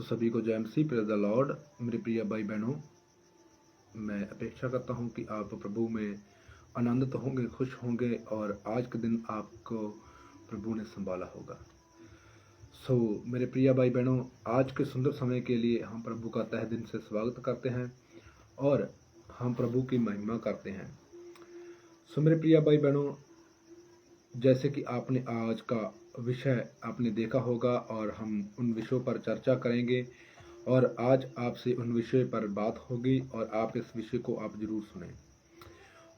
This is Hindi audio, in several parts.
सभी को जय मसीह, प्रेज द लॉर्ड। मेरे प्रिय भाई बहनों, मैं अपेक्षा करता हूं कि आप प्रभु में आनंदित होंगे, खुश होंगे और आज के दिन आपको प्रभु ने संभाला होगा। मेरे प्रिय भाई बहनों, आज के सुंदर समय के लिए हम प्रभु का तहे दिल से स्वागत करते हैं और हम प्रभु की महिमा करते हैं। मेरे प्रिय भाई बहनों, जैसे कि आपने आज का विषय आपने देखा होगा और हम उन विषयों पर चर्चा करेंगे और आज आपसे उन विषय पर बात होगी और आप इस विषय को आप जरूर सुनें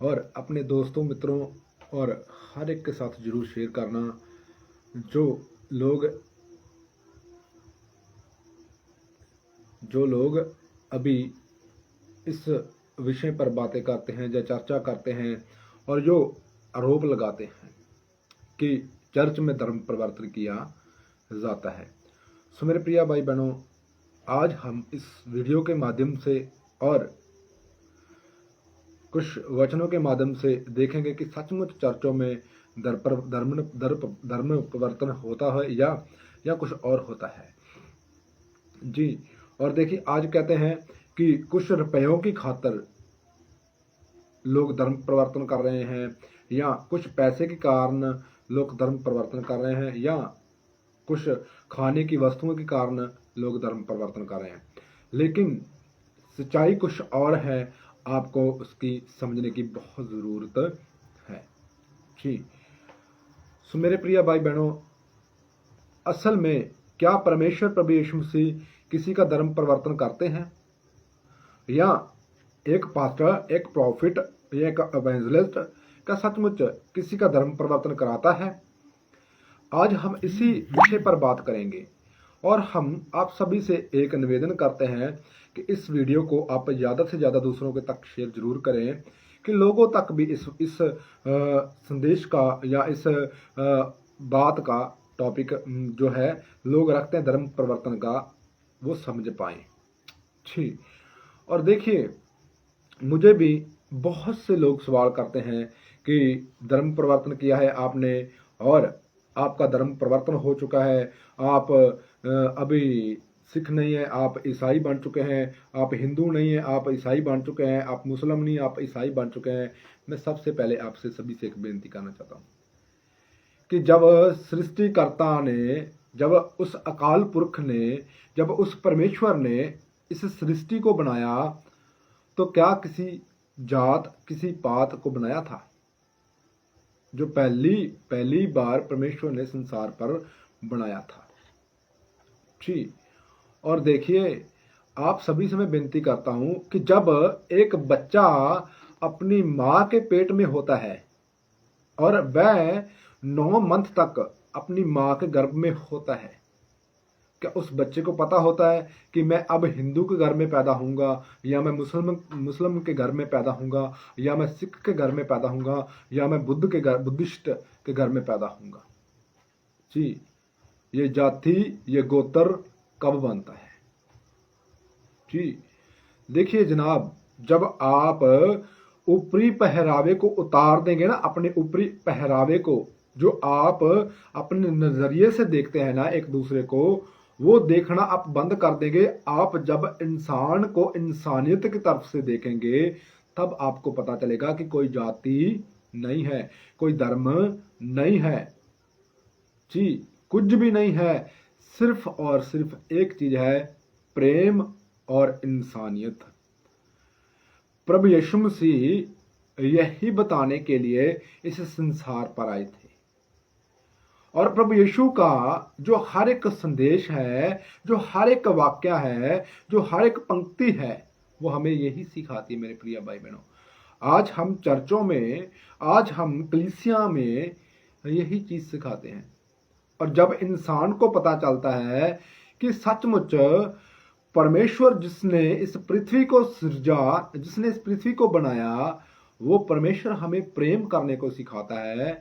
और अपने दोस्तों, मित्रों और हर एक के साथ जरूर शेयर करना। जो लोग अभी इस विषय पर बातें करते हैं या चर्चा करते हैं और जो आरोप लगाते हैं कि चर्च में धर्म परिवर्तन किया जाता है। मेरे प्रिय भाई बहनों, आज हम इस वीडियो के माध्यम से और कुछ वचनों के माध्यम से देखेंगे कि सचमुच चर्चों में धर्म परिवर्तन होता है या कुछ और होता है जी। और देखिए, आज कहते हैं कि कुछ रुपयों की खातिर लोग धर्म परिवर्तन कर रहे हैं या कुछ पैसे के कारण लोग धर्म परिवर्तन कर रहे हैं या कुछ खाने की वस्तुओं के कारण लोग धर्म परिवर्तन कर रहे हैं, लेकिन सच्चाई कुछ और है। आपको उसकी समझने की बहुत ज़रूरत है जी। मेरे प्रिय भाई बहनों, असल में क्या परमेश्वर प्रभु यीशु मसीह किसी का धर्म परिवर्तन करते हैं या एक पास्टर, एक प्रॉफिट या एक एवेंजलिस्ट का सचमुच किसी का धर्म परिवर्तन कराता है? आज हम इसी विषय पर बात करेंगे और हम आप सभी से एक निवेदन करते हैं कि इस वीडियो को आप ज़्यादा से ज़्यादा दूसरों के तक शेयर जरूर करें कि लोगों तक भी इस संदेश का या इस बात का टॉपिक जो है लोग रखते हैं धर्म परिवर्तन का, वो समझ पाएं जी। और देखिए, मुझे भी बहुत से लोग सवाल करते हैं कि धर्म परिवर्तन किया है आपने और आपका धर्म परिवर्तन हो चुका है, आप अभी सिख नहीं है, आप ईसाई बन चुके हैं, आप हिंदू नहीं है, आप ईसाई बन चुके हैं, आप मुस्लिम नहीं, आप ईसाई बन चुके हैं। मैं सबसे पहले आपसे सभी से एक बेनती करना चाहता हूँ कि जब सृष्टिकर्ता ने, जब उस अकाल पुरख ने, जब उस परमेश्वर ने इस सृष्टि को बनाया तो क्या किसी जात, किसी पात को बनाया था? जो पहली बार परमेश्वर ने संसार पर बनाया था जी। और देखिए, आप सभी से मैं विनती करता हूं कि जब एक बच्चा अपनी मां के पेट में होता है और वह 9 मंथ तक अपनी मां के गर्भ में होता है, क्या उस बच्चे को पता होता है कि मैं अब हिंदू के घर में पैदा होऊंगा या मैं मुस्लिम के घर में पैदा होऊंगा या मैं सिख के घर में पैदा होऊंगा या मैं बुद्धिस्ट के घर में पैदा होऊंगा जी? ये जाति, ये गोत्र कब बनता है जी? देखिए जनाब, जब आप ऊपरी पहरावे को उतार देंगे ना, अपने ऊपरी पहरावे को जो आप अपने नजरिए से देखते हैं ना एक दूसरे को, वो देखना आप बंद कर देंगे। आप जब इंसान को इंसानियत की तरफ से देखेंगे तब आपको पता चलेगा कि कोई जाति नहीं है, कोई धर्म नहीं है जी, कुछ भी नहीं है। सिर्फ और सिर्फ एक चीज है, प्रेम और इंसानियत। प्रभु यीशु मसीह यही बताने के लिए इस संसार पर आए थे और प्रभु यीशु का जो हर एक संदेश है, जो हर एक वाक्य है, जो हर एक पंक्ति है, वो हमें यही सिखाती है। मेरे प्रिय भाई बहनों, आज हम चर्चों में, आज हम कलीसिया में यही चीज सिखाते हैं। और जब इंसान को पता चलता है कि सचमुच परमेश्वर जिसने इस पृथ्वी को सृजा, जिसने इस पृथ्वी को बनाया, वो परमेश्वर हमें प्रेम करने को सिखाता है,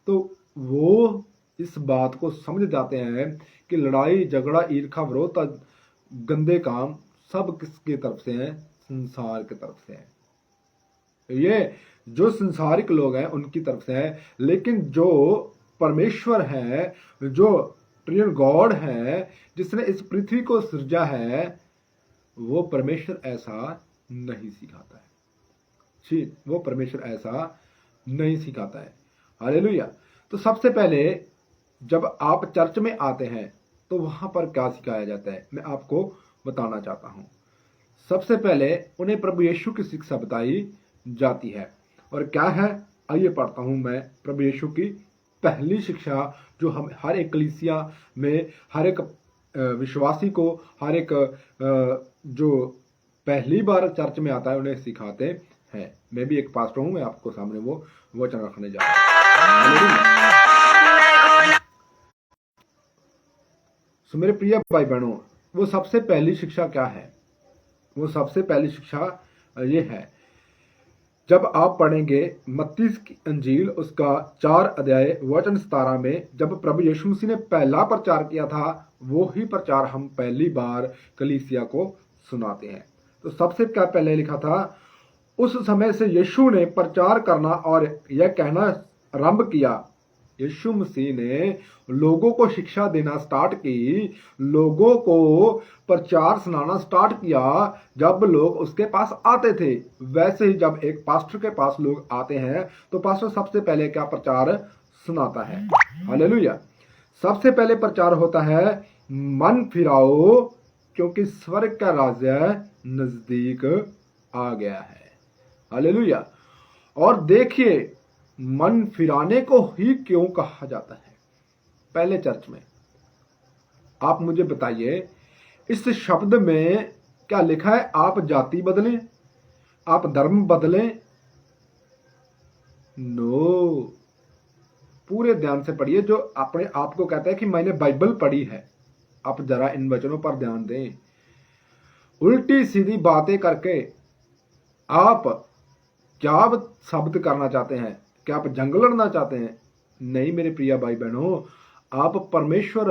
तो वो इस बात को समझ जाते हैं कि लड़ाई झगड़ा ईर्ष्या विरोध गंदे काम सब किसकी तरफ से हैं? संसार की तरफ से है। ये जो संसारिक लोग हैं उनकी तरफ से है, लेकिन जो परमेश्वर है, जो ट्रियन गॉड है, जिसने इस पृथ्वी को सृजा है, वो परमेश्वर ऐसा नहीं सिखाता है। जी, वो परमेश्वर ऐसा नहीं सिखाता है। हालेलुया। तो सबसे पहले जब आप चर्च में आते हैं तो वहां पर क्या सिखाया जाता है, मैं आपको बताना चाहता हूं। सबसे पहले उन्हें प्रभु यीशु की शिक्षा बताई जाती है, और क्या है, आइए पढ़ता हूं मैं प्रभु यीशु की पहली शिक्षा, जो हम हर एक कलीसिया में, हर एक विश्वासी को, हर एक जो पहली बार चर्च में आता है उन्हें सिखाते हैं। मैं भी एक पास्टर हूं, मैं आपको सामने वो वचन रखने जा रहा हूं। तो मेरे प्रिय भाई बहनों, वो सबसे पहली शिक्षा क्या है? वो सबसे पहली शिक्षा ये है, जब आप पढ़ेंगे मत्ती की अंजील उसका 4 अध्याय वचन 17 में, जब प्रभु यीशु मसीह ने पहला प्रचार किया था, वो ही प्रचार हम पहली बार कलीसिया को सुनाते हैं। तो सबसे क्या पहले लिखा था, उस समय से यीशु ने प्रचार करना और यह कहना आरंभ किया। यीशु मसीह ने लोगों को शिक्षा देना स्टार्ट की, लोगों को प्रचार सुनाना स्टार्ट किया जब लोग उसके पास आते थे। वैसे ही जब एक पास्टर के पास लोग आते हैं तो पास्टर सबसे पहले क्या प्रचार सुनाता है? हालेलुया। सबसे पहले प्रचार होता है, मन फिराओ क्योंकि स्वर्ग का राज्य नजदीक आ गया है। हालेलुया। और देखिए, मन फिराने को ही क्यों कहा जाता है पहले चर्च में? आप मुझे बताइए, इस शब्द में क्या लिखा है? आप जाति बदलें, आप धर्म बदलें? नो, पूरे ध्यान से पढ़िए। जो अपने आप को कहता है कि मैंने बाइबल पढ़ी है, आप जरा इन वचनों पर ध्यान दें। उल्टी सीधी बातें करके आप क्या साबित करना चाहते हैं? क्या आप जंग लड़ना चाहते हैं? नहीं मेरे प्रिय भाई बहनों, आप परमेश्वर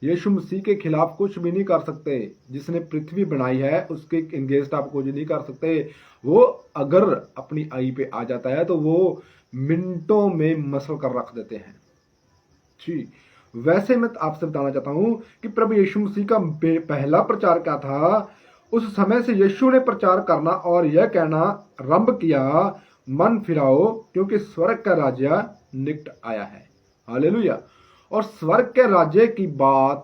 यीशु मसीह के खिलाफ कुछ भी नहीं कर सकते। जिसने पृथ्वी बनाई है उसके अगेंस्ट आप कुछ नहीं कर सकते। वो अगर अपनी आई पे आ जाता है तो वो मिनटों में मसल कर रख देते हैं। जी, वैसे मैं आपसे बताना चाहता हूं कि प्रभु यीशु मसीह का पहला प्रचार क्या था? उस समय से यीशु ने प्रचार करना और यह कहना आरंभ किया, मन फिराओ क्योंकि स्वर्ग का राज्य निकट आया है। हालेलुया। और स्वर्ग के राज्य की बात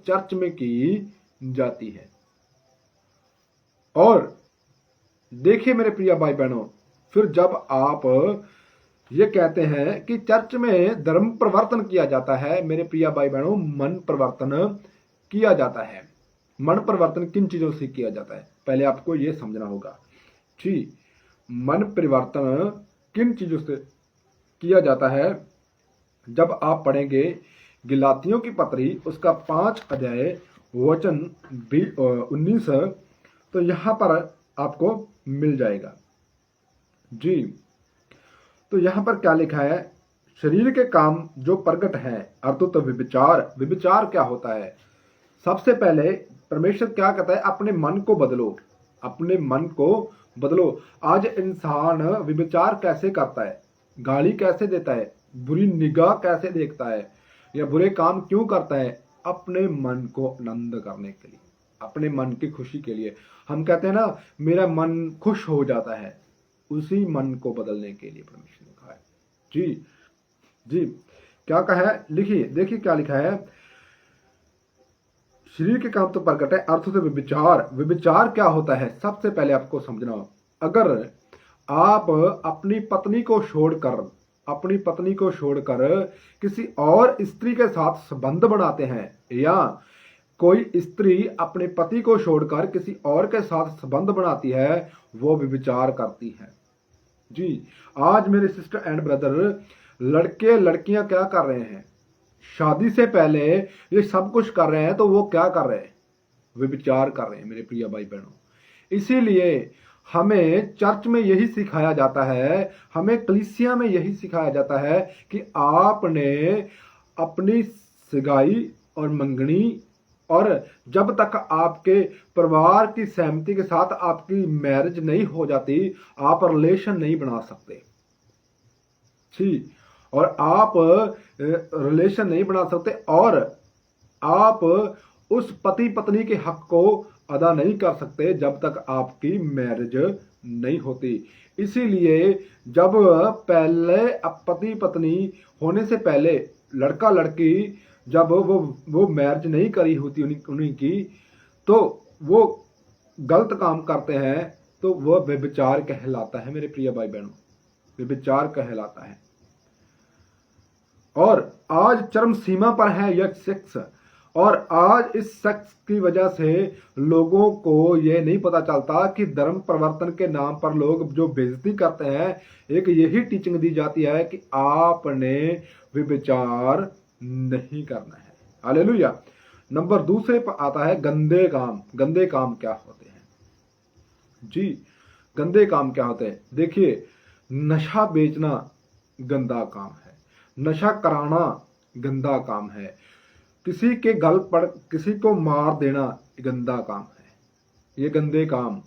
चर्च में की जाती है। और देखिए मेरे प्रिय भाई बहनों, फिर जब आप ये कहते हैं कि चर्च में धर्म परिवर्तन किया जाता है, मेरे प्रिय भाई बहनों, मन परिवर्तन किया जाता है। मन परिवर्तन किन चीजों से किया जाता है? पहले आपको यह समझना होगा। जी, मन परिवर्तन किन चीजों से किया जाता है? जब आप पढ़ेंगे गलातियों की पत्री उसका 5 अध्याय वचन 19, तो यहां पर आपको मिल जाएगा। जी, तो यहां पर क्या लिखा है? शरीर के काम जो प्रकट है, अर्थात तो विचार। विचार क्या होता है? सबसे पहले परमेश्वर क्या कहता है? अपने मन को बदलो, अपने मन को बदलो। आज इंसान विचार कैसे करता है? गाली कैसे देता है? बुरी निगाह कैसे देखता है? या बुरे काम क्यों करता है? अपने मन को आनंद करने के लिए, अपने मन की खुशी के लिए। हम कहते हैं ना, मेरा मन खुश हो जाता है। उसी मन को बदलने के लिए परमेश्वर ने कहा है। जी जी, क्या कहा है? लिखिए, देखिए क्या लिखा है। शरीर के काम तो प्रकट है, अर्थ से विचार। विचार क्या होता है? सबसे पहले आपको समझना, अगर आप अपनी पत्नी को छोड़कर किसी और स्त्री के साथ संबंध बनाते हैं, या कोई स्त्री अपने पति को छोड़कर किसी और के साथ संबंध बनाती है, वो विचार करती है। जी, आज मेरे सिस्टर एंड ब्रदर, लड़के लड़कियां क्या कर रहे हैं? शादी से पहले ये सब कुछ कर रहे हैं, तो वो क्या कर रहे हैं? विचार कर रहे हैं मेरे प्रिय भाई बहनों। इसीलिए हमें चर्च में यही सिखाया जाता है, हमें कलीसिया में यही सिखाया जाता है कि आपने अपनी सगाई और मंगनी, और जब तक आपके परिवार की सहमति के साथ आपकी मैरिज नहीं हो जाती, आप रिलेशन नहीं बना सकते। ठीक, और आप रिलेशन नहीं बना सकते। और आप उस पति पत्नी के हक को अदा नहीं कर सकते जब तक आपकी मैरिज नहीं होती। इसीलिए जब पहले पति पत्नी होने से पहले लड़का लड़की जब वो मैरिज नहीं करी होती उन्हीं की, तो वो गलत काम करते हैं, तो वह व्यभिचार कहलाता है मेरे प्रिय भाई बहनों, व्यभिचार कहलाता है। और आज चरम सीमा पर है यह सेक्स, और आज इस सेक्स की वजह से लोगों को यह नहीं पता चलता कि धर्म परिवर्तन के नाम पर लोग जो बेइज्जती करते हैं, एक यही टीचिंग दी जाती है कि आपने व्यभिचार नहीं करना है। हालेलुया। नंबर दूसरे पर आता है गंदे काम। गंदे काम क्या होते हैं जी? गंदे काम क्या होते हैं? देखिए, नशा बेचना गंदा काम है, नशा कराना गंदा काम है, किसी के गल पर किसी को मार देना गंदा काम है। ये गंदे काम,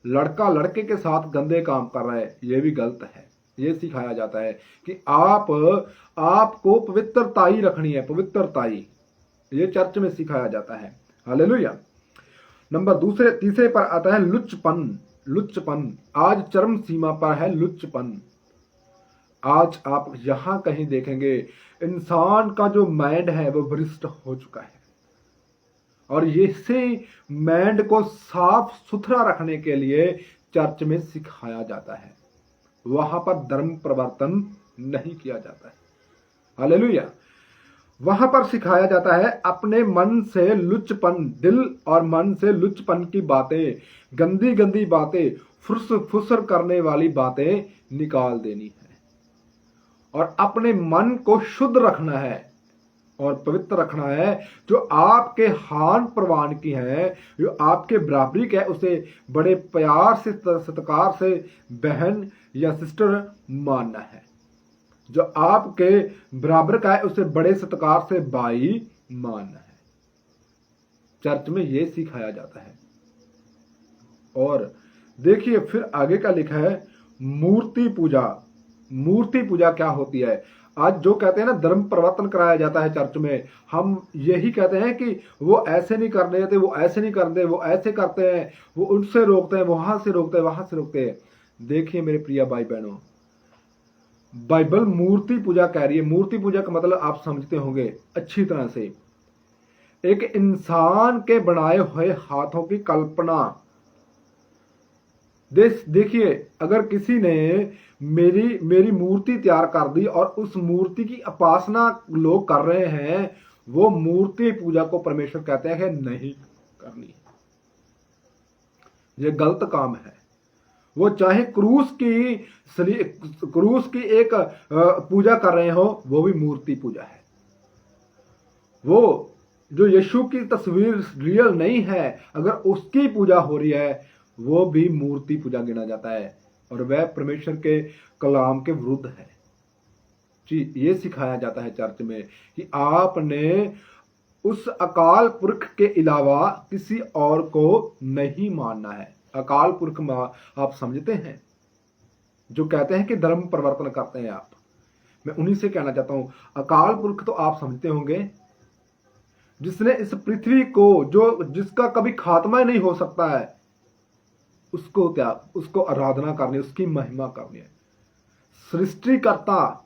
लड़का लड़के के साथ गंदे काम कर रहा है, ये भी गलत है। ये सिखाया जाता है कि आपको पवित्रताई रखनी है, पवित्रताई। ये चर्च में सिखाया जाता है। हालेलुया। नंबर तीसरे पर आता है लुच्चपन। लुच्चपन आज चरम सीमा पर है, लुच्चपन। आज आप यहां कहीं देखेंगे इंसान का जो माइंड है वो भ्रष्ट हो चुका है, और इसे माइंड को साफ सुथरा रखने के लिए चर्च में सिखाया जाता है। वहां पर धर्म परिवर्तन नहीं किया जाता है। हालेलुया। वहां पर सिखाया जाता है अपने मन से लुच्चपन, दिल और मन से लुच्चपन की बातें, गंदी गंदी बातें, फुसर करने वाली बातें निकाल देनी है, और अपने मन को शुद्ध रखना है और पवित्र रखना है। जो आपके हान प्रवान की है, जो आपके बराबरी का है, उसे बड़े प्यार से सत्कार से बहन या सिस्टर मानना है। जो आपके बराबर का है उसे बड़े सत्कार से भाई मानना है। चर्च में यह सिखाया जाता है। और देखिए फिर आगे का लिखा है मूर्ति पूजा। मूर्ति पूजा क्या होती है? आज जो कहते हैं ना धर्म परिवर्तन कराया जाता है चर्च में, हम यही कहते हैं कि वो ऐसे नहीं कर देते, वो ऐसे नहीं करते, वो ऐसे करते हैं, वो उनसे रोकते हैं, वहां से रोकते हैं, वहां से रोकते हैं। देखिए मेरे प्रिय भाई बहनों, बाइबल मूर्ति पूजा कह रही है। मूर्ति पूजा का मतलब आप समझते होंगे अच्छी तरह से, एक इंसान के बनाए हुए हाथों की कल्पना। देखिए अगर किसी ने मेरी मूर्ति तैयार कर दी और उस मूर्ति की उपासना लोग कर रहे हैं, वो मूर्ति पूजा को परमेश्वर कहते हैं नहीं करनी, ये गलत काम है। वो चाहे क्रूस की एक पूजा कर रहे हो, वो भी मूर्ति पूजा है। वो जो यीशु की तस्वीर रियल नहीं है, अगर उसकी पूजा हो रही है, वो भी मूर्ति पूजा गिना जाता है, और वह परमेश्वर के कलाम के विरुद्ध है जी। ये सिखाया जाता है चर्च में कि आपने उस अकाल पुरख के अलावा किसी और को नहीं मानना है। अकाल पुरख आप समझते हैं, जो कहते हैं कि धर्म परिवर्तन करते हैं आप, मैं उन्हीं से कहना चाहता हूं, अकाल पुरख तो आप समझते होंगे, जिसने इस पृथ्वी को जिसका कभी खात्मा ही नहीं हो सकता है, उसको आराधना करनी, उसकी महिमा करनी है। सृष्टिकर्ता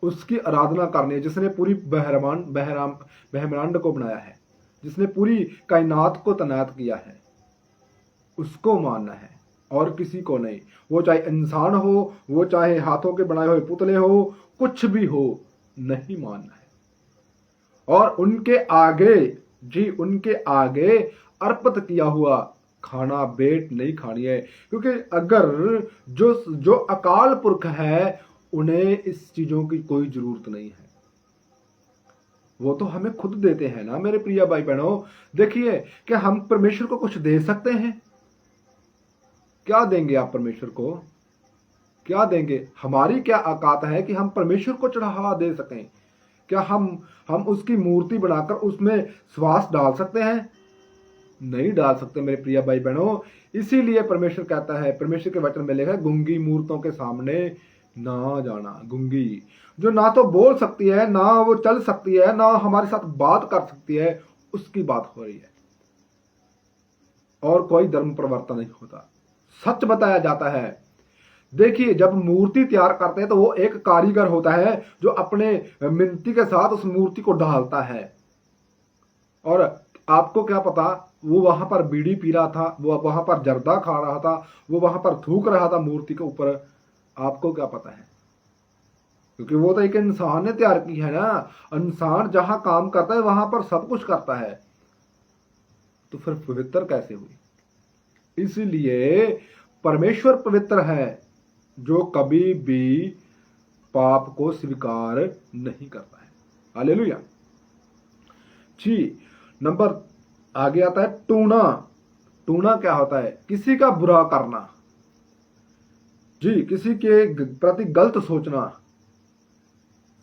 उसकी आराधना करनी है, जिसने पूरी ब्रह्मांड को बनाया है, जिसने पूरी कायनात को तैनात किया है, उसको मानना है और किसी को नहीं। वो चाहे इंसान हो, वो चाहे हाथों के बनाए हुए पुतले हो, कुछ भी हो, नहीं मानना है। और उनके आगे अर्पित किया हुआ खाना भेंट नहीं खानी है, क्योंकि अगर जो अकाल पुरख है, उन्हें इस चीजों की कोई जरूरत नहीं है। वो तो हमें खुद देते हैं ना मेरे प्रिय भाई बहनों। देखिए क्या हम परमेश्वर को कुछ दे सकते हैं? क्या देंगे आप परमेश्वर को? क्या देंगे? हमारी क्या औकात है कि हम परमेश्वर को चढ़ावा दे सकें? क्या हम उसकी मूर्ति बनाकर उसमें श्वास डाल सकते हैं? नहीं डाल सकते मेरे प्रिय भाई बहनों। इसीलिए परमेश्वर कहता है, परमेश्वर के वचन में लिखा है, गूंगी मूर्तों के सामने ना जाना, गूंगी, जो ना तो बोल सकती है, ना वो चल सकती है, ना हमारे साथ बात कर सकती है, उसकी बात हो रही है। और कोई धर्म प्रवर्तन नहीं होता, सच बताया जाता है। देखिए, जब मूर्ति तैयार करते हैं तो वो एक कारीगर होता है जो अपने मिनती के साथ उस मूर्ति को ढालता है। और आपको क्या पता, वो वहां पर बीड़ी पी रहा था, वो वहां पर जर्दा खा रहा था, वो वहां पर थूक रहा था मूर्ति के ऊपर, आपको क्या पता है? क्योंकि वो तो एक इंसान ने तैयार की है ना। इंसान जहां काम करता है वहां पर सब कुछ करता है, तो फिर पवित्र कैसे हुई? इसलिए परमेश्वर पवित्र है, जो कभी भी पाप को स्वीकार नहीं करता है। हालेलुया जी। नंबर आगे आता है टूना। टूना क्या होता है? किसी का बुरा करना जी, किसी के प्रति गलत सोचना।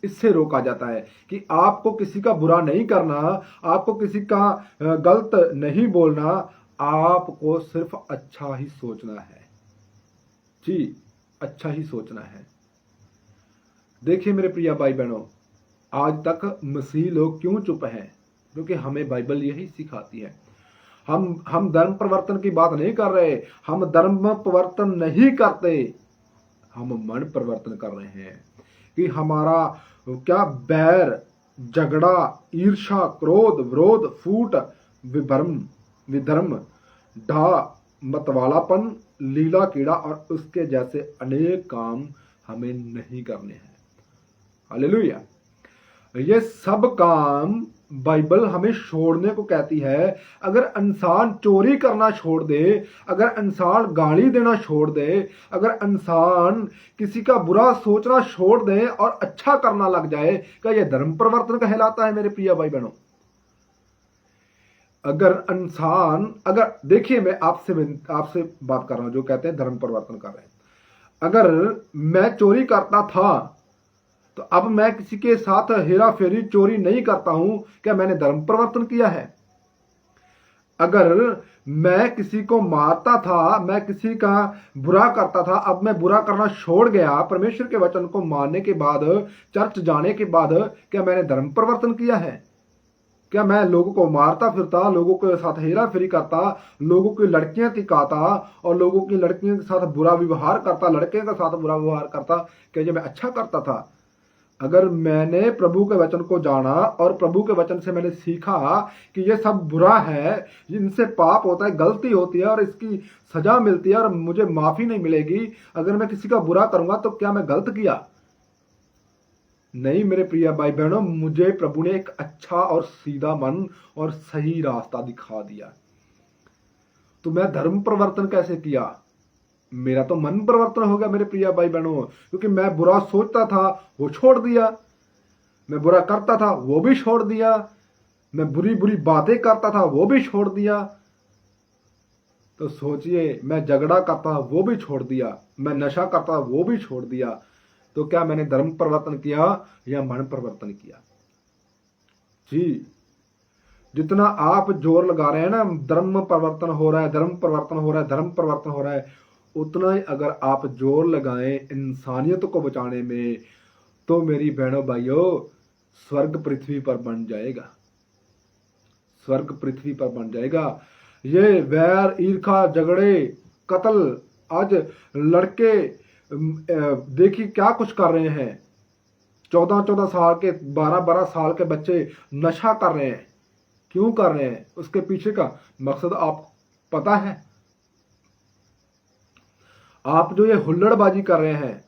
इससे रोका जाता है कि आपको किसी का बुरा नहीं करना, आपको किसी का गलत नहीं बोलना, आपको सिर्फ अच्छा ही सोचना है जी, अच्छा ही सोचना है। देखिए मेरे प्रिय भाई बहनों, आज तक मसीह लोग क्यों चुप हैं? क्योंकि हमें बाइबल यही सिखाती है। हम धर्म परिवर्तन की बात नहीं कर रहे, हम धर्म परिवर्तन नहीं करते, हम मन परिवर्तन कर रहे हैं कि हमारा क्या बैर, झगड़ा, ईर्षा, क्रोध, विरोध, फूट, विधर्म, ढा, मतवालापन, लीला कीड़ा और उसके जैसे अनेक काम हमें नहीं करने हैं। हालेलुया। ये सब काम बाइबल हमें छोड़ने को कहती है। अगर इंसान चोरी करना छोड़ दे, अगर इंसान गाली देना छोड़ दे, अगर इंसान किसी का बुरा सोचना छोड़ दे और अच्छा करना लग जाए, क्या यह धर्म परिवर्तन कहलाता है मेरे प्रिय भाई बहनों? अगर देखिए, मैं आपसे बात कर रहा हूं जो कहते हैं धर्म परिवर्तन कर रहे हैं। अगर मैं चोरी करता था तो अब मैं किसी के साथ हेरा फेरी चोरी नहीं करता हूं, क्या मैंने धर्म परिवर्तन किया है? अगर मैं किसी को मारता था, मैं किसी का बुरा करता था, अब मैं बुरा करना छोड़ गया परमेश्वर के वचन को मानने के बाद, चर्च जाने के बाद, क्या मैंने धर्म परिवर्तन किया है? क्या मैं लोगों को मारता फिरता, लोगों के साथ हेरा फेरी करता, लोगों की लड़कियां तिकाता और लोगों की लड़कियों के साथ बुरा व्यवहार करता, लड़के के साथ बुरा व्यवहार करता, क्या ये मैं अच्छा करता था? अगर मैंने प्रभु के वचन को जाना और प्रभु के वचन से मैंने सीखा कि ये सब बुरा है, इनसे पाप होता है, गलती होती है और इसकी सजा मिलती है और मुझे माफी नहीं मिलेगी, अगर मैं किसी का बुरा करूंगा तो क्या मैं गलत किया? नहीं मेरे प्रिय भाई बहनों, मुझे प्रभु ने एक अच्छा और सीधा मन और सही रास्ता दिखा दिया। तो मैं धर्म परिवर्तन कैसे किया? मेरा तो मन परिवर्तन हो गया मेरे प्रिय भाई बहनों, क्योंकि मैं बुरा सोचता था वो छोड़ दिया, मैं बुरा करता था वो भी छोड़ दिया, मैं बुरी बुरी बातें करता था वो भी छोड़ दिया। तो सोचिए, मैं झगड़ा करता वो भी छोड़ दिया, मैं नशा करता वो भी छोड़ दिया। तो क्या मैंने धर्म परिवर्तन किया या मन परिवर्तन किया? जी, जितना आप जोर लगा रहे हैं ना, धर्म परिवर्तन हो रहा है, धर्म परिवर्तन हो रहा है, धर्म परिवर्तन हो रहा है, उतना ही अगर आप जोर लगाएं इंसानियत को बचाने में, तो मेरी बहनों भाइयों, स्वर्ग पृथ्वी पर बन जाएगा, स्वर्ग पृथ्वी पर बन जाएगा। ये वैर, ईर्खा, झगड़े, कत्ल, आज लड़के देखिए क्या कुछ कर रहे हैं। 14-14 साल के, 12-12 साल के बच्चे नशा कर रहे हैं। क्यों कर रहे हैं? उसके पीछे का मकसद आप पता है? आप जो ये हुल्लड़बाजी कर रहे हैं,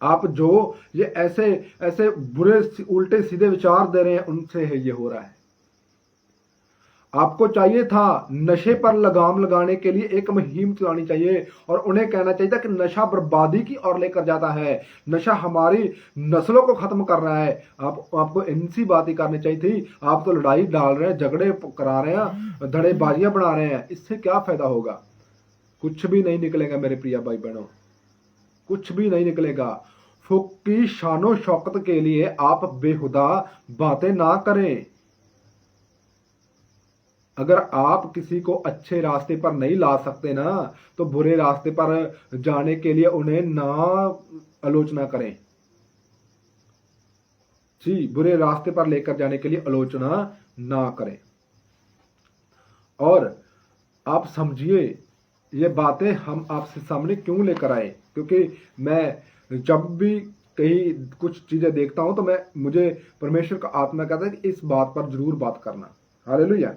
आप जो ये ऐसे ऐसे बुरे उल्टे सीधे विचार दे रहे हैं, उनसे है ये हो रहा है। आपको चाहिए था नशे पर लगाम लगाने के लिए एक मुहिम चलानी चाहिए और उन्हें कहना चाहिए था कि नशा बर्बादी की ओर लेकर जाता है, नशा हमारी नस्लों को खत्म कर रहा है। आपको इनसी बात ही करनी चाहिए थी। आप तो लड़ाई डाल रहे हैं, झगड़े करा रहे हैं, धड़ेबाजियां बना रहे हैं, इससे क्या फायदा होगा? कुछ भी नहीं निकलेगा मेरे प्रिय भाई बहनों, कुछ भी नहीं निकलेगा। फुक्की शानो शौकत के लिए आप बेहुदा बातें ना करें। अगर आप किसी को अच्छे रास्ते पर नहीं ला सकते ना, तो बुरे रास्ते पर जाने के लिए उन्हें ना आलोचना करें। जी, बुरे रास्ते पर लेकर जाने के लिए आलोचना ना करें। और आप समझिए, ये बातें हम आपसे सामने क्यों लेकर आए, क्योंकि मैं जब भी कहीं कुछ चीजें देखता हूं तो मुझे परमेश्वर का आत्मा कहता है कि इस बात पर जरूर बात करना। हालेलुया।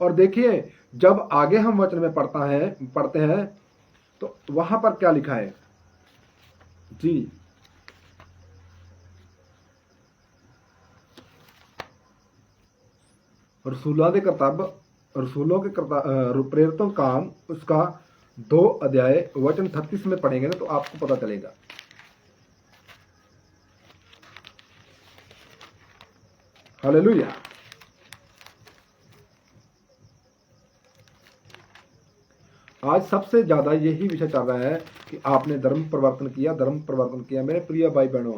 और देखिए, जब आगे हम वचन में पढ़ते हैं तो वहां पर क्या लिखा है जी। रसूलों के प्रेरितों काम उसका 2 अध्याय वचन 36 में पढ़ेंगे ना तो आपको पता चलेगा। हालेलुया। आज सबसे ज्यादा यही विषय चल रहा है कि आपने धर्म परिवर्तन किया। मेरे प्रिय भाई बहनों,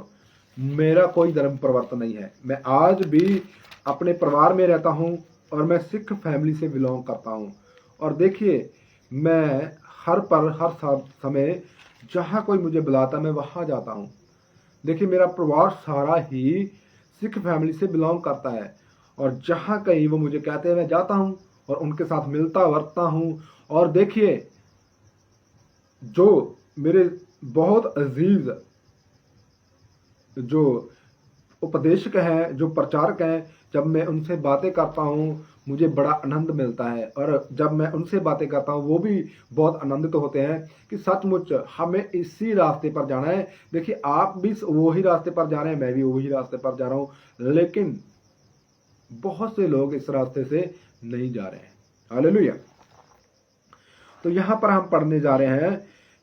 मेरा कोई धर्म परिवर्तन नहीं है। मैं आज भी अपने परिवार में रहता हूं और मैं सिख फैमिली से बिलोंग करता हूं। और देखिए, मैं हर समय जहां कोई मुझे बुलाता मैं वहां जाता हूं। देखिए, मेरा परिवार सारा ही सिख फैमिली से बिलोंग करता है और जहां कहीं वो मुझे कहते हैं मैं जाता हूं और उनके साथ मिलता वर्तता हूं। और देखिए, जो मेरे बहुत अजीज जो उपदेशक हैं, जो प्रचारक हैं, जब मैं उनसे बातें करता हूं मुझे बड़ा आनंद मिलता है। और जब मैं उनसे बातें करता हूं वो भी बहुत आनंदित होते हैं कि सचमुच हमें इसी रास्ते पर जाना है। देखिए, आप भी वही रास्ते पर जा रहे हैं, मैं भी वही रास्ते पर जा रहा हूं, लेकिन बहुत से लोग इस रास्ते से नहीं जा रहे हैं। हालेलुया। तो यहां पर हम पढ़ने जा रहे हैं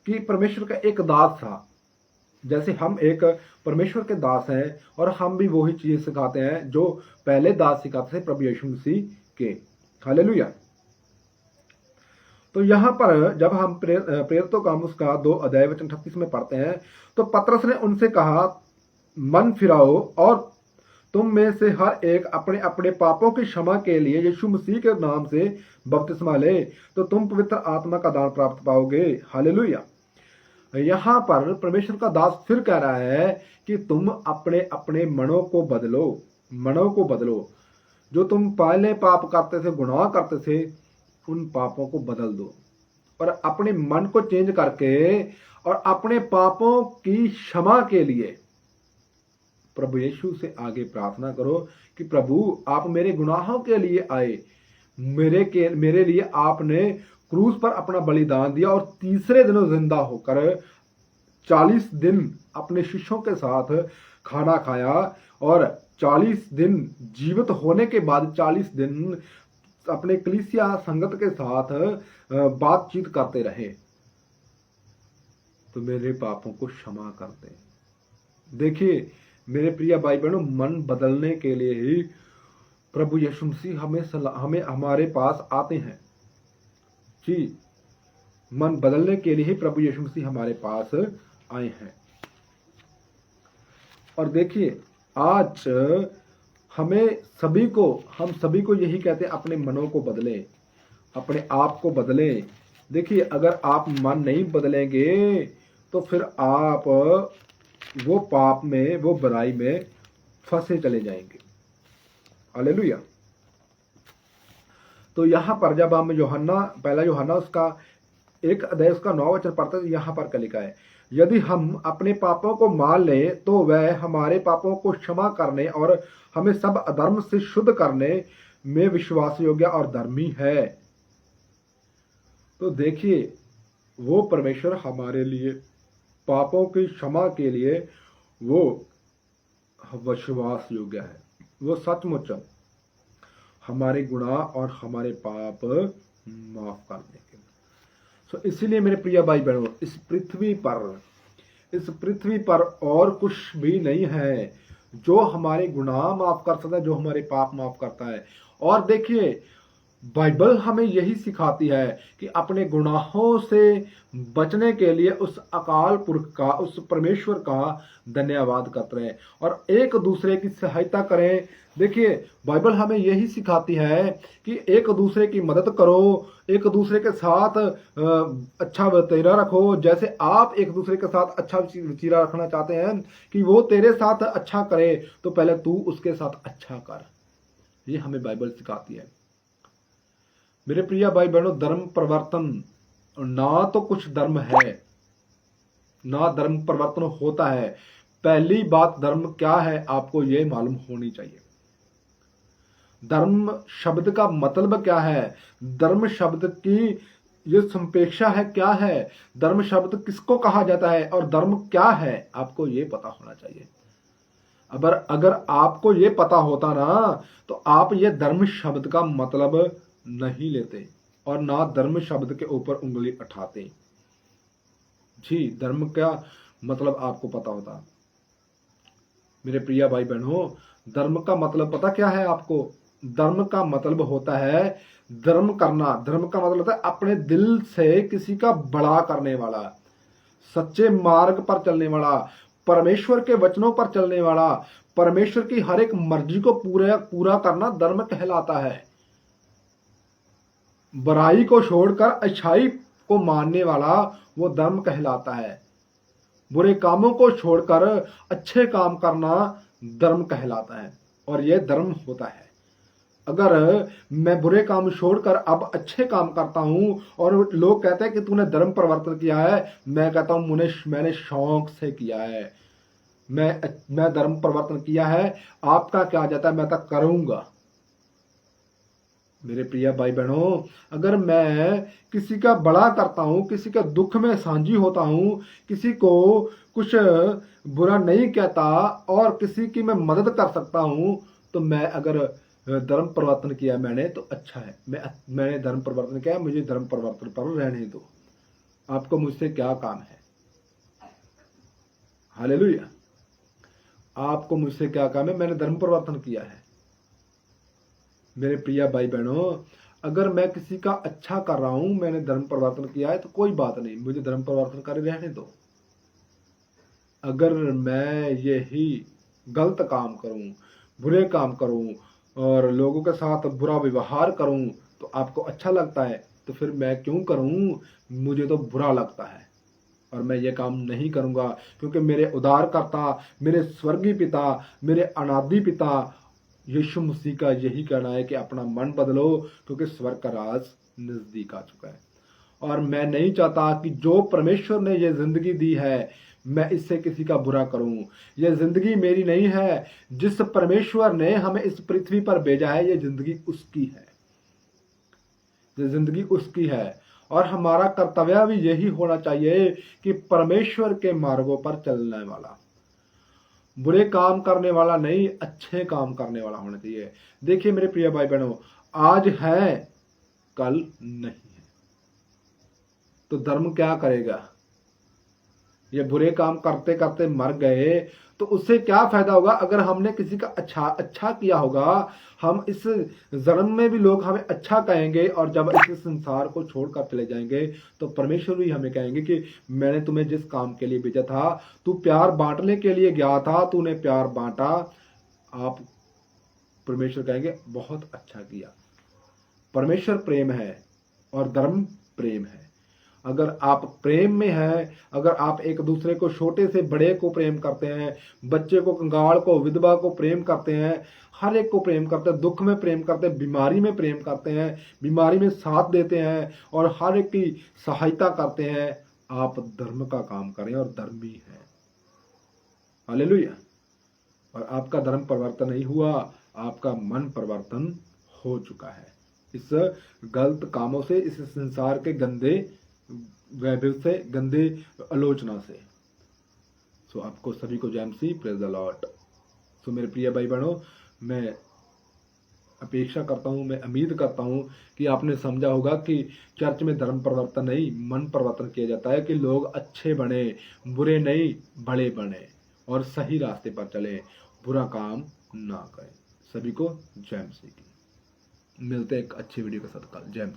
कि परमेश्वर का एक दास था। जैसे हम एक परमेश्वर के दास हैं और हम भी वही चीजें सिखाते हैं जो पहले दास सिखाते थे प्रभु यीशु मसीह के। हालेलुया। तो यहां पर जब हम प्रेरितों का उसका 2 अध्याय वचन 36 में पढ़ते हैं तो पतरस ने उनसे कहा, मन फिराओ और तुम में से हर एक अपने अपने पापों की क्षमा के लिए यीशु मसीह के नाम से बपतिस्मा ले, तो तुम पवित्र आत्मा का दान प्राप्त पाओगे। हालेलुया। यहां पर परमेश्वर का दास फिर कह रहा है कि तुम अपने अपने मनों को बदलो। जो तुम पहले पाप करते थे, गुनाह करते थे, उन पापों को बदल दो और अपने मन को चेंज करके और अपने पापों की क्षमा के लिए प्रभु यीशु से आगे प्रार्थना करो कि प्रभु आप मेरे गुनाहों के लिए आए, मेरे लिए आपने क्रूस पर अपना बलिदान दिया और तीसरे दिनों जिंदा होकर 40 दिन अपने शिष्यों के साथ खाना खाया और 40 दिन जीवित होने के बाद 40 दिन अपने कलीसिया संगत के साथ बातचीत करते रहे। तो मेरे पापों को क्षमा कर दे। देखिए मेरे प्रिय भाई बहनों, मन बदलने के लिए ही प्रभु यीशु मसीह हमें हमारे पास आते हैं। जी, मन बदलने के लिए ही प्रभु यीशु मसीह हमारे पास आए हैं। और देखिए, आज हम सभी को यही कहते हैं, अपने मनों को बदलें, अपने आप को बदलें। देखिए, अगर आप मन नहीं बदलेंगे तो फिर आप वो पाप में, वो बुराई में फंसे चले जाएंगे। हालेलुया। तो यहां पर जब हम पहला यूहन्ना उसका 1 अध्याय उसका 9 वचन पढ़ते हैं, यहां पर क्या लिखा है, यदि हम अपने पापों को मान लें तो वह हमारे पापों को क्षमा करने और हमें सब अधर्म से शुद्ध करने में विश्वास योग्य और धर्मी है। तो देखिए, वो परमेश्वर हमारे लिए पापों की क्षमा के लिए वो विश्वास योग्य है। वो सचमुच हमारे गुनाह और हमारे पाप माफ कर देंगे। तो इसीलिए मेरे प्रिय भाई बहनों, इस पृथ्वी पर और कुछ भी नहीं है जो हमारे गुनाह माफ कर सकता है, जो हमारे पाप माफ करता है। और देखिए, बाइबल हमें यही सिखाती है कि अपने गुनाहों से बचने के लिए उस अकाल पुरख का, उस परमेश्वर का धन्यवाद करते रहें और एक दूसरे की सहायता करें। देखिए, बाइबल हमें यही सिखाती है कि एक दूसरे की मदद करो, एक दूसरे के साथ अच्छा वतीरा रखो। जैसे आप एक दूसरे के साथ अच्छा वतीरा रखना चाहते हैं कि वो तेरे साथ अच्छा करे, तो पहले तू उसके साथ अच्छा कर। ये हमें बाइबल सिखाती है। मेरे प्रिय भाई बहनों, धर्म परिवर्तन ना तो कुछ धर्म है, ना धर्म परिवर्तन होता है। पहली बात, धर्म क्या है आपको ये मालूम होनी चाहिए। धर्म शब्द का मतलब क्या है, धर्म शब्द की ये संपेक्षा है क्या है, धर्म शब्द किसको कहा जाता है और धर्म क्या है, आपको ये पता होना चाहिए। अगर आपको ये पता होता ना, तो आप ये धर्म शब्द का मतलब नहीं लेते और ना धर्म शब्द के ऊपर उंगली उठाते। जी, धर्म का मतलब आपको पता होता। मेरे प्रिय भाई बहनों, धर्म का मतलब पता क्या है आपको? धर्म का मतलब होता है धर्म करना। धर्म का मतलब होता है अपने दिल से किसी का बड़ा करने वाला, सच्चे मार्ग पर चलने वाला, परमेश्वर के वचनों पर चलने वाला, परमेश्वर की हर एक मर्जी को पूरा करना धर्म कहलाता है। बुराई को छोड़कर अच्छाई को मानने वाला वो धर्म कहलाता है। बुरे कामों को छोड़कर अच्छे काम करना धर्म कहलाता है और यह धर्म होता है। अगर मैं बुरे काम छोड़कर अब अच्छे काम करता हूं और लोग कहते हैं कि तूने धर्म परिवर्तन किया है, मैं कहता हूं मैंने शौक से किया है। मैं धर्म परिवर्तन किया है, आपका क्या जाता है, मैं तो करूंगा। मेरे प्रिय भाई बहनों, अगर मैं किसी का बड़ा करता हूं, किसी के दुख में साझी होता हूं, किसी को कुछ बुरा नहीं कहता और किसी की मैं मदद कर सकता हूं, तो मैं अगर धर्म परिवर्तन किया मैंने तो अच्छा है। मैंने धर्म परिवर्तन किया, मुझे धर्म परिवर्तन पर रहने दो। आपको मुझसे क्या काम है? हालेलुया। आपको मुझसे क्या काम है? मैंने धर्म परिवर्तन किया है। मेरे प्रिय भाई बहनों, अगर मैं किसी का अच्छा कर रहा हूं, मैंने धर्म परिवर्तन किया है, तो कोई बात नहीं, मुझे धर्म परिवर्तन कर रहने दो। अगर मैं यही गलत काम करूं, बुरे काम करूं और लोगों के साथ बुरा व्यवहार करूं तो आपको अच्छा लगता है, तो फिर मैं क्यों करूं? मुझे तो बुरा लगता है और मैं ये काम नहीं करूंगा, क्योंकि मेरे उद्धारकर्ता, मेरे स्वर्गीय पिता, मेरे अनादि पिता यीशु मसीह का यही कहना है कि अपना मन बदलो, क्योंकि स्वर्ग का राज नजदीक आ चुका है। और मैं नहीं चाहता कि जो परमेश्वर ने ये जिंदगी दी है, मैं इससे किसी का बुरा करूं। ये जिंदगी मेरी नहीं है, जिस परमेश्वर ने हमें इस पृथ्वी पर भेजा है, ये जिंदगी उसकी है। ये जिंदगी उसकी है और हमारा कर्तव्य भी यही होना चाहिए कि परमेश्वर के मार्गों पर चलने वाला, बुरे काम करने वाला नहीं, अच्छे काम करने वाला होना चाहिए। देखिए मेरे प्रिय भाई बहनों, आज है कल नहीं है, तो धर्म क्या करेगा? ये बुरे काम करते करते मर गए तो उससे क्या फायदा होगा? अगर हमने किसी का अच्छा किया होगा, हम इस जन्म में भी लोग हमें अच्छा कहेंगे और जब इस संसार को छोड़कर चले जाएंगे तो परमेश्वर भी हमें कहेंगे कि मैंने तुम्हें जिस काम के लिए भेजा था, तू प्यार बांटने के लिए गया था, तूने प्यार बांटा। आप परमेश्वर कहेंगे बहुत अच्छा किया। परमेश्वर प्रेम है और धर्म प्रेम है। अगर आप प्रेम में हैं, अगर आप एक दूसरे को, छोटे से बड़े को प्रेम करते हैं, बच्चे को, कंगाल को, विधवा को प्रेम करते हैं, हर एक को प्रेम करते हैं, दुख में प्रेम करते हैं, बीमारी में प्रेम करते हैं, बीमारी में साथ देते हैं और हर एक की सहायता करते हैं, आप धर्म का काम करें और धर्मी हैं। हालेलुया। और आपका धर्म परिवर्तन नहीं हुआ, आपका मन परिवर्तन हो चुका है इस गलत कामों से, इस संसार के गंदे वैभव से, गंदे आलोचना से। सो आपको सभी को जय मसीह, प्रेज द लॉर्ड। सो मेरे प्रिय भाई बहनों, मैं अपेक्षा करता हूं, मैं उम्मीद करता हूं कि आपने समझा होगा कि चर्च में धर्म परिवर्तन नहीं, मन परिवर्तन किया जाता है कि लोग अच्छे बने, बुरे नहीं, बड़े बने और सही रास्ते पर चले, बुरा काम ना करें। सभी को जय मसीह की। मिलते हैं एक अच्छी वीडियो के साथ कल। जय हिंद।